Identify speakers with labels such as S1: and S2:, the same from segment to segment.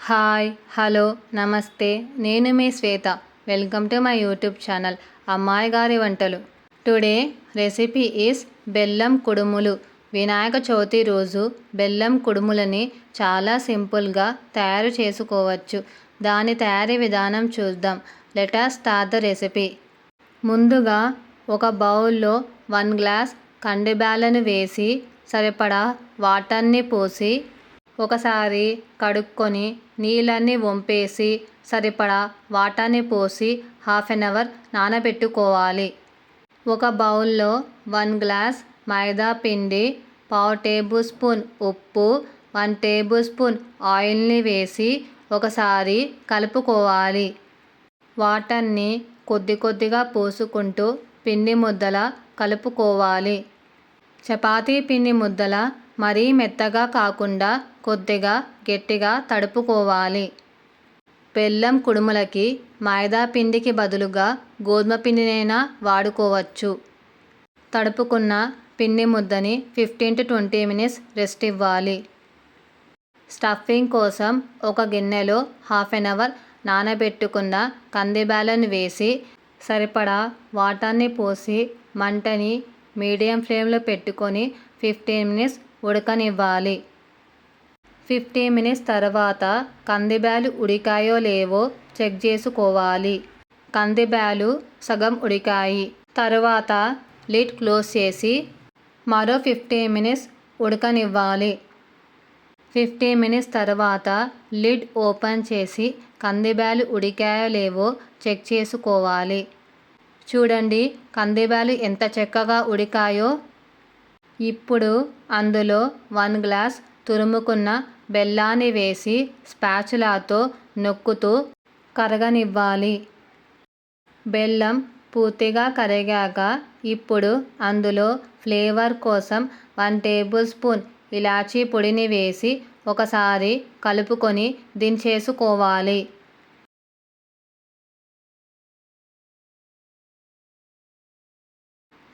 S1: Hi hello నమస్తే. నేను మీ Shweta. Welcome to my YouTube channel అమ్మాయి గారి వంటలు. టుడే రెసిపీ ఈస్ బెల్లం కుడుములు. వినాయక చవితి రోజు బెల్లం కుడుములని చాలా సింపుల్గా తయారు చేసుకోవచ్చు. దాని తయారీ విధానం చూద్దాం. Let us start the recipe. ముందుగా ఒక బౌల్లో 1 గ్లాస్ కందిబ్యాళ్ళను వేసి సరిపడా వాటర్ని పోసి ఒకసారి కడుక్కొని నీళ్ళన్నీ వంపేసి సరిపడా వాటర్ని పోసి హాఫ్ అన్ అవర్ నానబెట్టుకోవాలి. ఒక బౌల్లో 1 గ్లాస్ మైదా పిండి, 1/2 టేబుల్ స్పూన్ ఉప్పు, 1 టేబుల్ స్పూన్ ఆయిల్ని వేసి ఒకసారి కలుపుకోవాలి. వాటర్ని కొద్ది కొద్దిగా పోసుకుంటూ పిండి ముద్దలా కలుపుకోవాలి. చపాతీ పిండి ముద్దలా మరీ మెత్తగా కాకుండా కొద్దిగా గట్టిగా తడుపుకోవాలి. బెల్లం కుడుములకి మైదా పిండికి బదులుగా గోధుమ పిండినైనా వాడుకోవచ్చు. తడుపుకున్న పిండి ముద్దని 15 to 20 minutes రెస్ట్ ఇవ్వాలి. స్టఫింగ్ కోసం ఒక గిన్నెలో హాఫ్ అన్ అవర్ నానబెట్టుకున్న కందిబ్యాళ్ళను వేసి సరిపడా వాటర్ని పోసి మంటని మీడియం ఫ్లేమ్లో పెట్టుకొని 15 minutes ఉడకనివ్వాలి. 15 minutes తర్వాత కందిబ్యాళ్ళు ఉడికాయో లేవో చెక్ చేసుకోవాలి. కందిబ్యాళ్ళు సగం ఉడికాయి. తరువాత లిడ్ క్లోజ్ చేసి మరో 15 minutes ఉడకనివ్వాలి. 15 minutes తర్వాత లిడ్ ఓపెన్ చేసి కందిబ్యాళ్ళు ఉడికాయో లేవో చెక్ చేసుకోవాలి. చూడండి కందిబ్యాళ్ళు ఎంత చక్కగా ఉడికాయో. ఇప్పుడు అందులో 1 గ్లాస్ తురుముకున్న బెల్లాన్ని వేసి స్పాచులాతో నొక్కుతూ కరగనివ్వాలి. బెల్లం పూర్తిగా కరిగాక ఇప్పుడు అందులో ఫ్లేవర్ కోసం 1 టేబుల్ స్పూన్ ఇలాచీ పొడిని వేసి ఒకసారి కలుపుకొని దించేసుకోవాలి.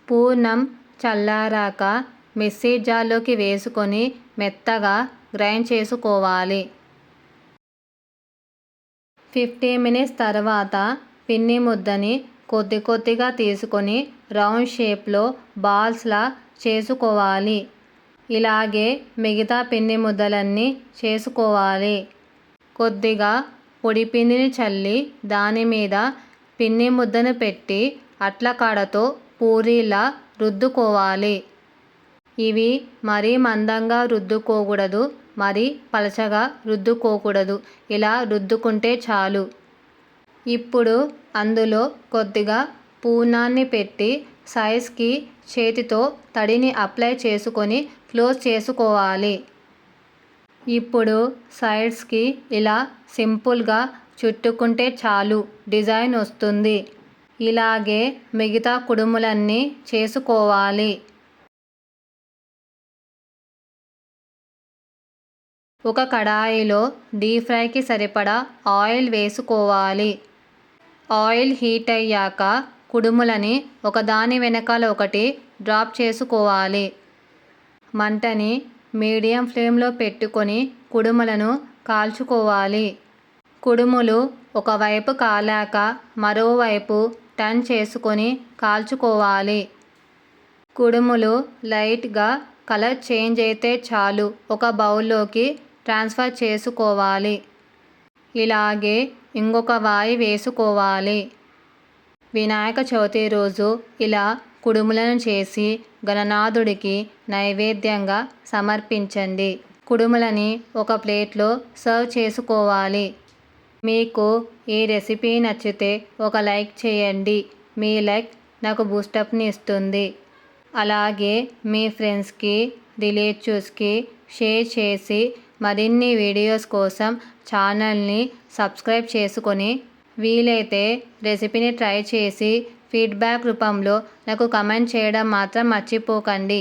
S1: పూర్ణం చల్లారాక మిక్సీ జార్లోకి వేసుకొని మెత్తగా గ్రైండ్ చేసుకోవాలి. 15 minutes తర్వాత పిండి ముద్దని కొద్ది కొద్దిగా తీసుకొని రౌండ్ షేప్లో బాల్స్లా చేసుకోవాలి. ఇలాగే మిగతా పిండి ముద్దలన్నీ చేసుకోవాలి. కొద్దిగా పొడి పిండిని చల్లి దాని మీద పిండి ముద్దను పెట్టి అట్లకాడతో పూరీలా రుద్దుకోవాలి. ఇవి మరీ మందంగా రుద్దుకోకూడదు, మరీ పలచగా రుద్దుకోకూడదు. ఇలా రుద్దుకుంటే చాలు. ఇప్పుడు అందులో కొద్దిగా పూర్ణాన్ని పెట్టి సైడ్స్కి చేతితో తడిని అప్లై చేసుకొని క్లోజ్ చేసుకోవాలి. ఇప్పుడు సైడ్స్కి ఇలా సింపుల్గా చుట్టుకుంటే చాలు డిజైన్ వస్తుంది. ఇలాగే మిగతా కుడుములన్నీ చేసుకోవాలి. ఒక కడాయిలో డీప్ ఫ్రైకి సరిపడా ఆయిల్ వేసుకోవాలి. ఆయిల్ హీట్ అయ్యాక కుడుములని ఒకదాని వెనకాల ఒకటి డ్రాప్ చేసుకోవాలి. మంటని మీడియం ఫ్లేమ్లో పెట్టుకొని కుడుములను కాల్చుకోవాలి. కుడుములు ఒకవైపు కాలాక మరోవైపు టర్న్ చేసుకొని కాల్చుకోవాలి. కుడుములు లైట్గా కలర్ చేంజ్ అయితే చాలు ఒక బౌల్లోకి ట్రాన్స్ఫర్ చేసుకోవాలి. ఇలాగే ఇంకొక వాయి వేసుకోవాలి. వినాయక చవితి రోజు ఇలా కుడుములను చేసి గణనాథుడికి నైవేద్యంగా సమర్పించండి. కుడుములని ఒక ప్లేట్లో సర్వ్ చేసుకోవాలి. మీకు ఈ రెసిపీ నచ్చితే ఒక లైక్ చేయండి. మీ లైక్ నాకు బూస్టప్ని ఇస్తుంది. అలాగే మీ ఫ్రెండ్స్కి, రిలేటివ్స్కి షేర్ చేసి మరిన్ని వీడియోస్ కోసం ఛానల్ని సబ్స్క్రైబ్ చేసుకొని వీలైతే రెసిపీని ట్రై చేసి ఫీడ్బ్యాక్ రూపంలో నాకు కమెంట్ చేయడం మాత్రం మర్చిపోకండి.